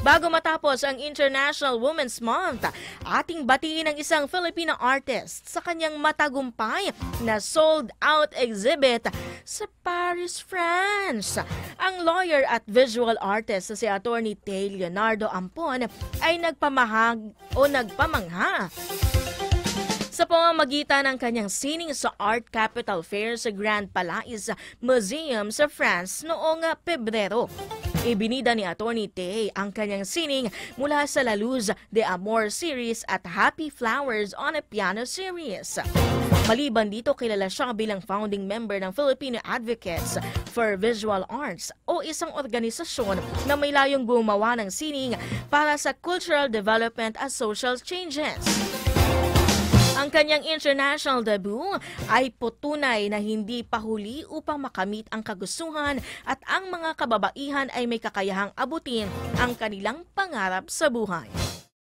Bago matapos ang International Women's Month, ating batiin ang isang Filipino artist sa kanyang matagumpay na sold-out exhibit sa Paris, France. Ang lawyer at visual artist na si Atty. Tay Leonardo Ampon ay nagpamangha sa pamamagitan ng kanyang sining sa Art Capital Fair sa Grand Palais Museum sa France noong Pebrero. Ibinida ni Atty. Tay ang kanyang sining mula sa La Luz de Amor series at Happy Flowers on a Piano series. Maliban dito, kilala siya bilang founding member ng Filipino Advocates for Visual Arts o isang organisasyon na may layong gumawa ng sining para sa cultural development at social changes. Ang kanyang international debut ay putunay na hindi pa huli upang makamit ang kagustuhan at ang mga kababaihan ay may kakayahang abutin ang kanilang pangarap sa buhay.